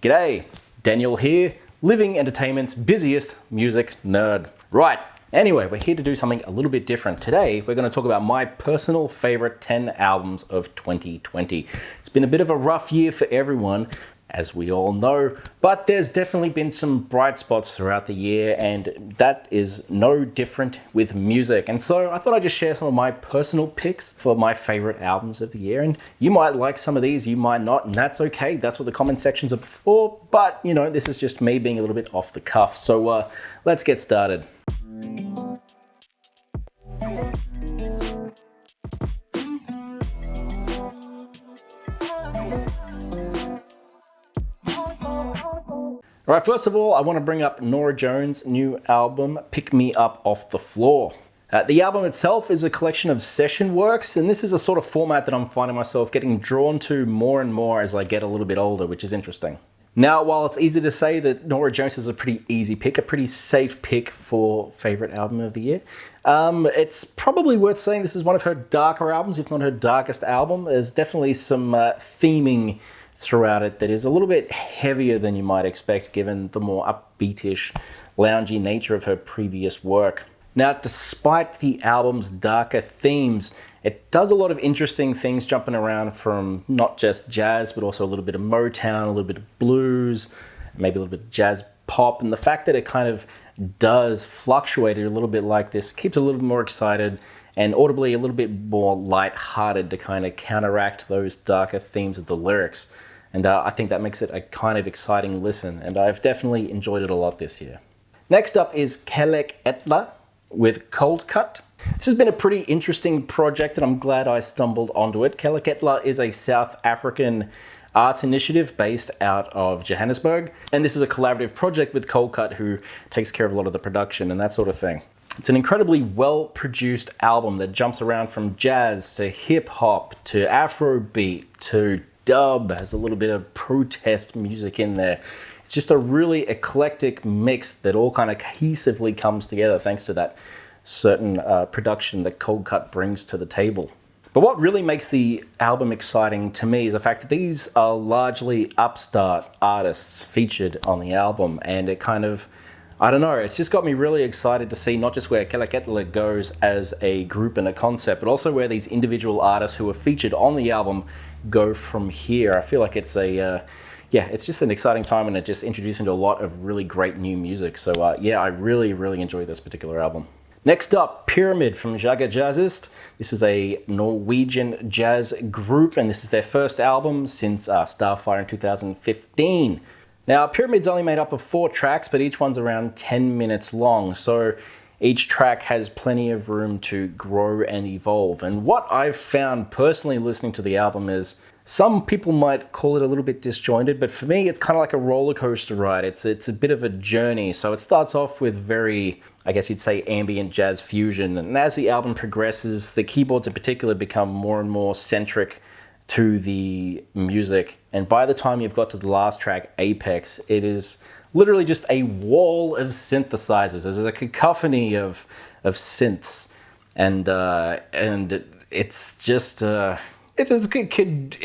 G'day, Daniel here, Living Entertainment's busiest music nerd. Right, anyway, we're here to do something a little bit different. Today, we're going to talk about my personal favorite 10 albums of 2020. It's been a bit of a rough year for everyone, as we all know, but there's definitely been some bright spots throughout the year, and that is no different with music. And so I thought I'd just share some of my personal picks for my favorite albums of the year. And you might like some of these, you might not, and that's okay. That's what the comment sections are for. But, you know, this is just me being a little bit off the cuff. So let's get started. All right, first of all, I want to bring up Norah Jones' new album, Pick Me Up Off the Floor. The album itself is a collection of session works, and this is a sort of format that I'm finding myself getting drawn to more and more as I get a little bit older, which is interesting. Now, while it's easy to say that Norah Jones is a pretty easy pick, a pretty safe pick for favorite album of the year, it's probably worth saying this is one of her darker albums, if not her darkest album. There's definitely some theming throughout it that is a little bit heavier than you might expect given the more upbeatish, loungy nature of her previous work. Now, despite the album's darker themes, it does a lot of interesting things jumping around from not just jazz, but also a little bit of Motown, a little bit of blues, maybe a little bit of jazz pop. And the fact that it kind of does fluctuate a little bit like this keeps it a little bit more excited and audibly a little bit more light-hearted to kind of counteract those darker themes of the lyrics. And I think that makes it a kind of exciting listen, and I've definitely enjoyed it a lot this year. Next up is Kellek Ethler with Coldcut. This has been a pretty interesting project, and I'm glad I stumbled onto it. Keleketla is a South African arts initiative based out of Johannesburg, and this is a collaborative project with Coldcut, who takes care of a lot of the production and that sort of thing. It's an incredibly well-produced album that jumps around from jazz to hip-hop to Afrobeat to dub, has a little bit of protest music in there. It's just a really eclectic mix that all kind of cohesively comes together thanks to that certain production that Coldcut brings to the table. But what really makes the album exciting to me is the fact that these are largely upstart artists featured on the album, and it kind of, I don't know, it's just got me really excited to see not just where Keleketla goes as a group and a concept, but also where these individual artists who are featured on the album go from here. I feel like it's it's just an exciting time, and it just introduced me to a lot of really great new music. So I really enjoy this particular album. Next up, Pyramid from Jagger Jazzist. This is a Norwegian jazz group, and this is their first album since Starfire in 2015. Now, Pyramid's only made up of 4 tracks, but each one's around 10 minutes long, so each track has plenty of room to grow and evolve. And what I've found personally listening to the album is some people might call it a little bit disjointed, but for me, it's kind of like a roller coaster ride. It's a bit of a journey. So it starts off with very, I guess you'd say, ambient jazz fusion. And as the album progresses, the keyboards in particular become more and more centric to the music. And by the time you've got to the last track, Apex, it is literally just a wall of synthesizers. There's a cacophony of synths, and it's just it's good.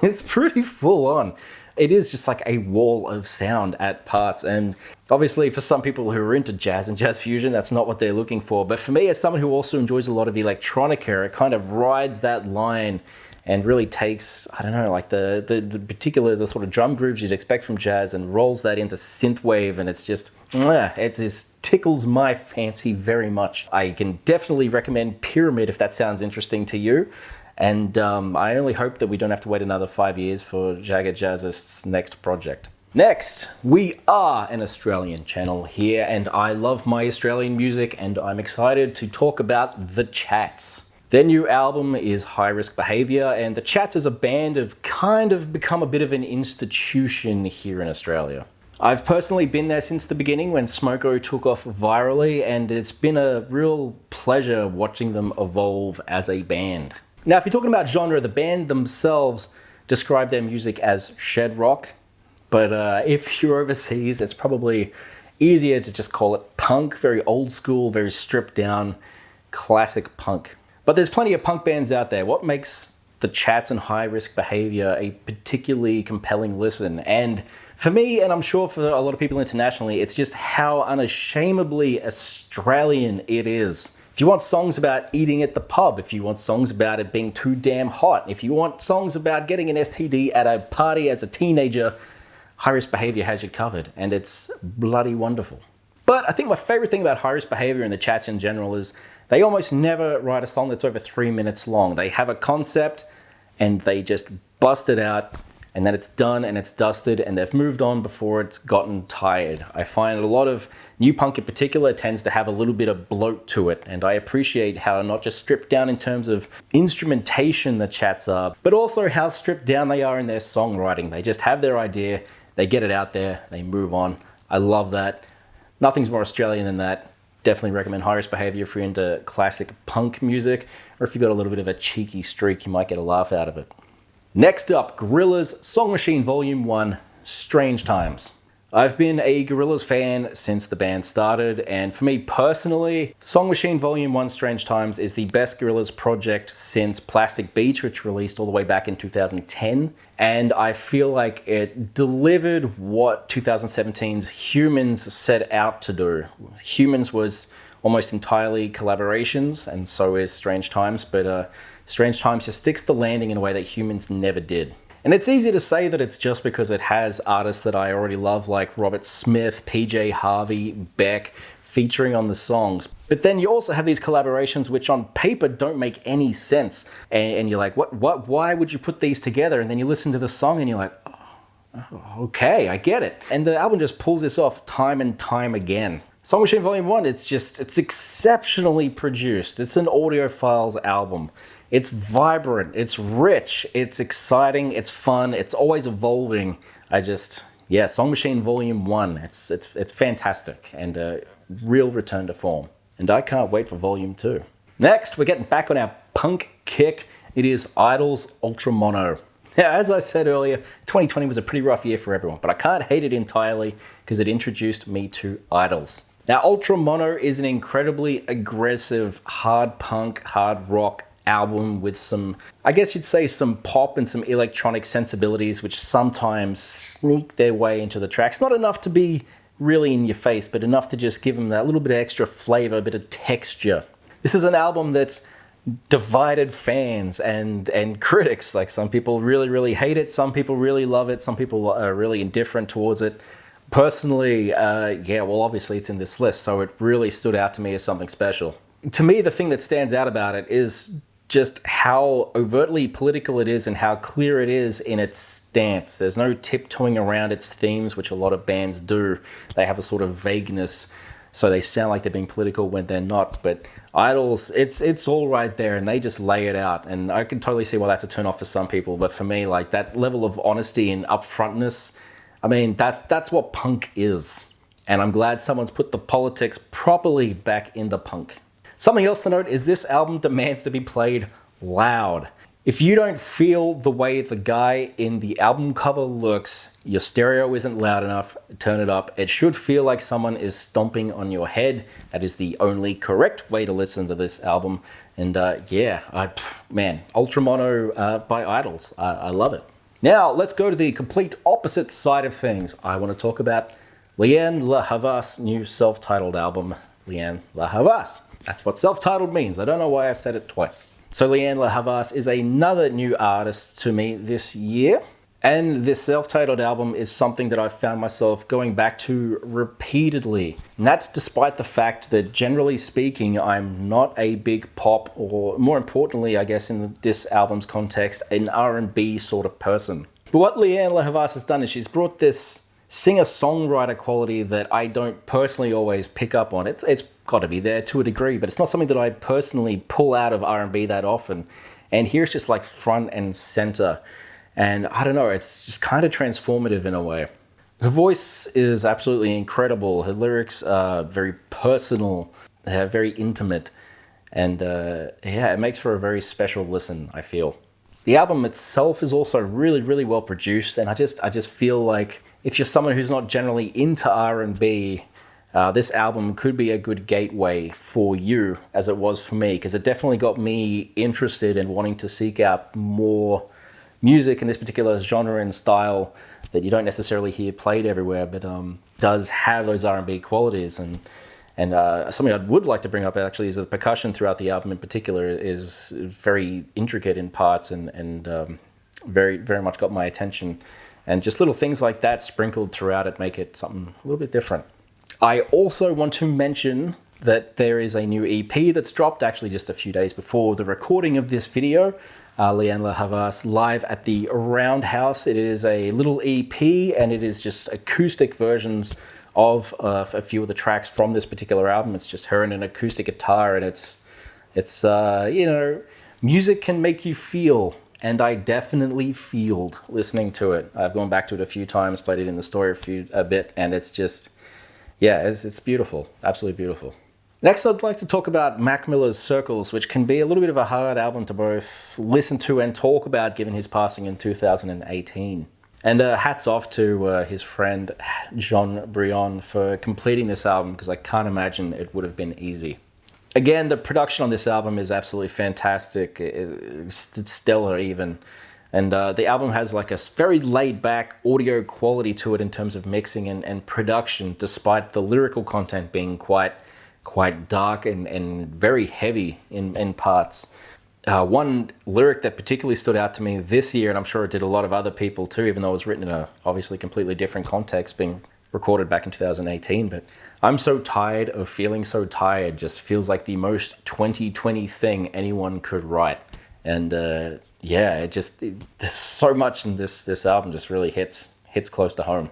It's pretty full on. It is just like a wall of sound at parts, and obviously for some people who are into jazz and jazz fusion, that's not what they're looking for. But for me, as someone who also enjoys a lot of electronica, it kind of rides that line and really takes, I don't know, like the sort of drum grooves you'd expect from jazz and rolls that into synthwave, and it's just, it just tickles my fancy very much. I can definitely recommend Pyramid if that sounds interesting to you, and I only hope that we don't have to wait another 5 years for Jagger Jazzist's next project. Next, we are an Australian channel here, and I love my Australian music, and I'm excited to talk about The Chats. Their new album is High Risk Behaviour, and The Chats as a band have kind of become a bit of an institution here in Australia. I've personally been there since the beginning when Smoko took off virally, and it's been a real pleasure watching them evolve as a band. Now, if you're talking about genre, the band themselves describe their music as shed rock, but if you're overseas, it's probably easier to just call it punk, very old school, very stripped down, classic punk. But there's plenty of punk bands out there. What makes The Chats and High Risk Behaviour a particularly compelling listen, and For me, and I'm sure for a lot of people internationally, it's just how unashamedly Australian it is. If you want songs about eating at the pub, if you want songs about it being too damn hot, if you want songs about getting an STD at a party as a teenager, High Risk Behaviour has you covered, and it's bloody wonderful. But I think my favorite thing about High Risk Behaviour and the chats in general is they almost never write a song that's over 3 minutes long. They have a concept and they just bust it out, and then it's done and it's dusted and they've moved on before it's gotten tired. I find a lot of new punk in particular tends to have a little bit of bloat to it, and I appreciate how not just stripped down in terms of instrumentation the chats are, but also how stripped down they are in their songwriting. They just have their idea, they get it out there, they move on. I love that. Nothing's more Australian than that. Definitely recommend High Risk Behaviour if you're into classic punk music, or if you've got a little bit of a cheeky streak, you might get a laugh out of it. Next up, Gorillaz Song Machine Volume 1, Strange Times. I've been a Gorillaz fan since the band started, and for me personally, Song Machine Volume 1 Strange Times is the best Gorillaz project since Plastic Beach, which released all the way back in 2010, and I feel like it delivered what 2017's Humans set out to do. Humans was almost entirely collaborations, and so is Strange Times, but Strange Times just sticks the landing in a way that Humans never did. And it's easy to say that it's just because it has artists that I already love, like Robert Smith, PJ Harvey, Beck, featuring on the songs. But then you also have these collaborations which on paper don't make any sense. And you're like, why would you put these together? And then you listen to the song and you're like, oh, okay, I get it. And the album just pulls this off time and time again. Song Machine Volume 1, it's exceptionally produced. It's an audiophiles album. It's vibrant, it's rich, it's exciting, it's fun, it's always evolving. Song Machine Volume 1, it's fantastic and a real return to form. And I can't wait for Volume 2. Next, we're getting back on our punk kick. It is Idol's Ultra Mono. Now, as I said earlier, 2020 was a pretty rough year for everyone, but I can't hate it entirely because it introduced me to Idols. Now, Ultra Mono is an incredibly aggressive, hard punk, hard rock album with some, I guess you'd say, some pop and some electronic sensibilities which sometimes sneak their way into the tracks. Not enough to be really in your face, but enough to just give them that little bit of extra flavor, a bit of texture. This is an album that's divided fans and critics. Like, some people really hate it, some people really love it, some people are really indifferent towards it. Personally, obviously it's in this list, so it really stood out to me as something special. To me, the thing that stands out about it is just how overtly political it is and how clear it is in its stance. There's no tiptoeing around its themes, which a lot of bands do. They have a sort of vagueness, so they sound like they're being political when they're not. But Idols, it's all right there, and they just lay it out. And I can totally see why that's a turn off for some people. But for me, like, that level of honesty and upfrontness, I mean, that's what punk is. And I'm glad someone's put the politics properly back into punk. Something else to note is this album demands to be played loud. If you don't feel the way the guy in the album cover looks, your stereo isn't loud enough, turn it up. It should feel like someone is stomping on your head. That is the only correct way to listen to this album. And Ultra Mono by Idols. I love it. Now, let's go to the complete opposite side of things. I want to talk about Leanne Lahavas' new self-titled album, Leanne Lahavas. That's what self-titled means. I don't know why I said it twice. So Leanne Lahavas is another new artist to me this year. And this self-titled album is something that I've found myself going back to repeatedly. And that's despite the fact that, generally speaking, I'm not a big pop, or more importantly, I guess in this album's context, an R&B sort of person. But what Leanne Lahavas has done is she's brought this singer-songwriter quality that I don't personally always pick up on. It's got to be there to a degree, but it's not something that I personally pull out of R&B that often. And here it's just like front and center. And I don't know, it's just kind of transformative in a way. Her voice is absolutely incredible. Her lyrics are very personal, they're very intimate. And it makes for a very special listen, I feel. The album itself is also really well produced, and I just feel like if you're someone who's not generally into R&B, this album could be a good gateway for you, as it was for me, because it definitely got me interested in wanting to seek out more music in this particular genre and style that you don't necessarily hear played everywhere, but does have those R&B qualities. And something I would like to bring up actually is the percussion throughout the album in particular is very intricate in parts and very, very much got my attention. And just little things like that sprinkled throughout it make it something a little bit different. I also want to mention that there is a new EP that's dropped actually just a few days before the recording of this video. Leanne Lahavas live at the Roundhouse. It is a little EP and it is just acoustic versions of a few of the tracks from this particular album. It's just her and an acoustic guitar, and it's you know, music can make you feel, and I definitely feeled listening to it. I've gone back to it a few times, played it in the store a bit, and it's just, yeah, it's beautiful, absolutely beautiful. Next, I'd like to talk about Mac Miller's Circles, which can be a little bit of a hard album to both listen to and talk about given his passing in 2018. And hats off to his friend Jean Brion for completing this album, because I can't imagine it would have been easy. Again, the production on this album is absolutely fantastic, it's stellar even. And the album has like a very laid-back audio quality to it in terms of mixing and production, despite the lyrical content being quite dark and very heavy in parts. One lyric that particularly stood out to me this year, and I'm sure it did a lot of other people too, even though it was written in a obviously completely different context, being recorded back in 2018, but I'm so tired of feeling so tired just feels like the most 2020 thing anyone could write. And yeah, there's so much in this album just really hits close to home.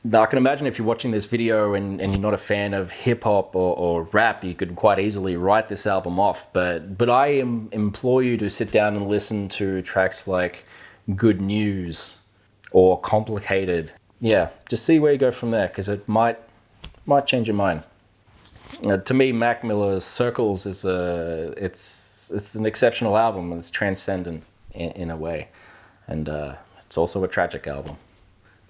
Now, I can imagine if you're watching this video and you're not a fan of hip-hop or rap, you could quite easily write this album off, but I implore you to sit down and listen to tracks like Good News or Complicated. Yeah, just see where you go from there, because it might change your mind. To me, Mac Miller's Circles is it's an exceptional album, and it's transcendent in a way, and it's also a tragic album.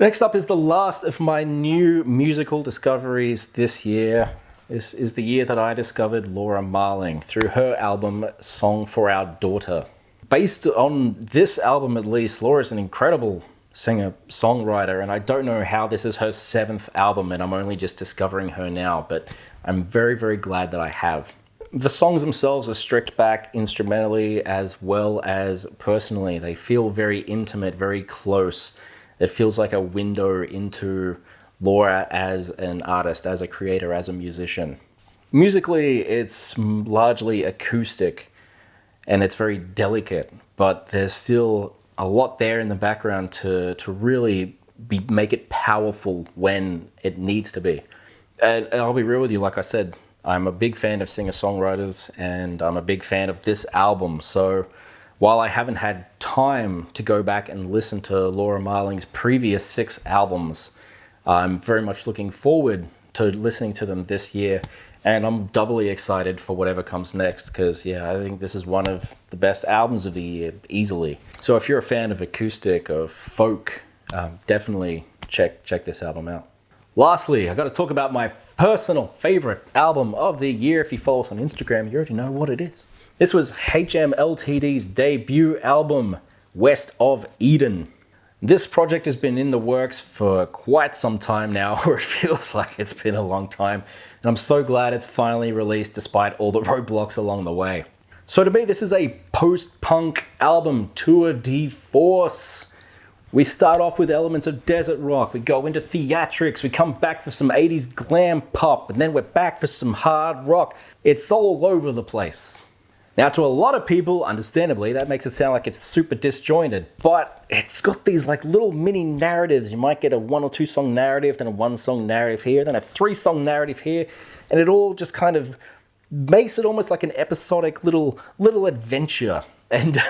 Next up is the last of my new musical discoveries this year. This is the year that I discovered Laura Marling through her album Song for Our Daughter. Based on this album at least, Laura's an incredible singer-songwriter, and I don't know how this is her 7th album and I'm only just discovering her now, but I'm very, very glad that I have. The songs themselves are stripped back instrumentally as well as personally. They feel very intimate, very close. It feels like a window into Laura as an artist, as a creator, as a musician. Musically, it's largely acoustic and it's very delicate, but there's still a lot there in the background to really make it powerful when it needs to be. And I'll be real with you, like I said, I'm a big fan of singer-songwriters and I'm a big fan of this album. So while I haven't had time to go back and listen to Laura Marling's previous 6 albums, I'm very much looking forward to listening to them this year, and I'm doubly excited for whatever comes next, because yeah, I think this is one of the best albums of the year, easily. So if you're a fan of acoustic or folk, definitely check this album out. Lastly, I got to talk about my personal favorite album of the year. If you follow us on Instagram, you already know what it is. This was HMltd's debut album, West of Eden. This project has been in the works for quite some time now, or it feels like it's been a long time, and I'm so glad it's finally released despite all the roadblocks along the way. So to me, this is a post-punk album tour de force. We start off with elements of desert rock, we go into theatrics, we come back for some 80s glam pop, and then we're back for some hard rock. It's all over the place. Now, to a lot of people, understandably, that makes it sound like it's super disjointed, but it's got these like little mini narratives. You might get a 1 or 2 song narrative, then a 1 song narrative here, then a 3 song narrative here, and it all just kind of makes it almost like an episodic little adventure. And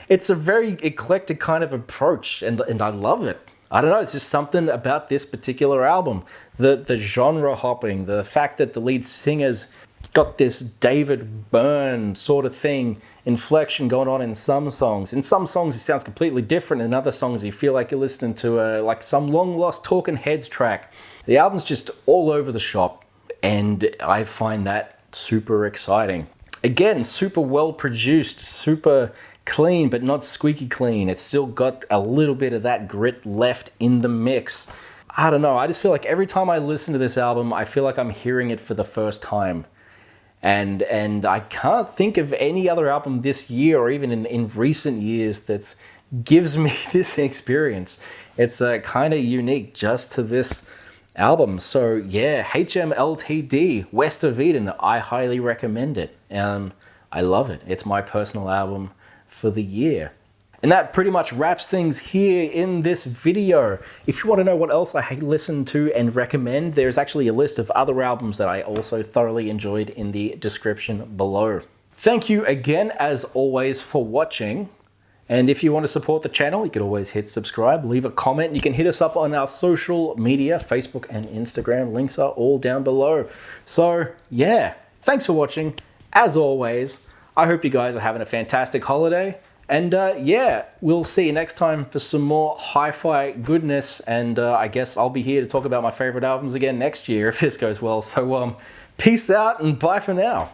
it's a very eclectic kind of approach, and I love it. I don't know, it's just something about this particular album. The genre hopping, the fact that the lead singer's got this David Byrne sort of thing, inflection going on in some songs. In some songs it sounds completely different. In other songs you feel like you're listening to like some long-lost Talking Heads track. The album's just all over the shop, and I find that super exciting. Again, super well produced, super clean, but not squeaky clean. It's still got a little bit of that grit left in the mix. I don't know, I just feel like every time I listen to this album, I feel like I'm hearing it for the first time. And I can't think of any other album this year or even in recent years that gives me this experience. It's kind of unique just to this album. So yeah, HMltd, West of Eden, I highly recommend it. I love it. It's my personal album for the year. And that pretty much wraps things here in this video. If you want to know what else I listen to and recommend, there's actually a list of other albums that I also thoroughly enjoyed in the description below. Thank you again, as always, for watching. And if you want to support the channel, you can always hit subscribe, leave a comment. You can hit us up on our social media, Facebook and Instagram. Links are all down below. So yeah, thanks for watching. As always, I hope you guys are having a fantastic holiday. And yeah, we'll see you next time for some more hi-fi goodness. And I guess I'll be here to talk about my favorite albums again next year if this goes well. So peace out and bye for now.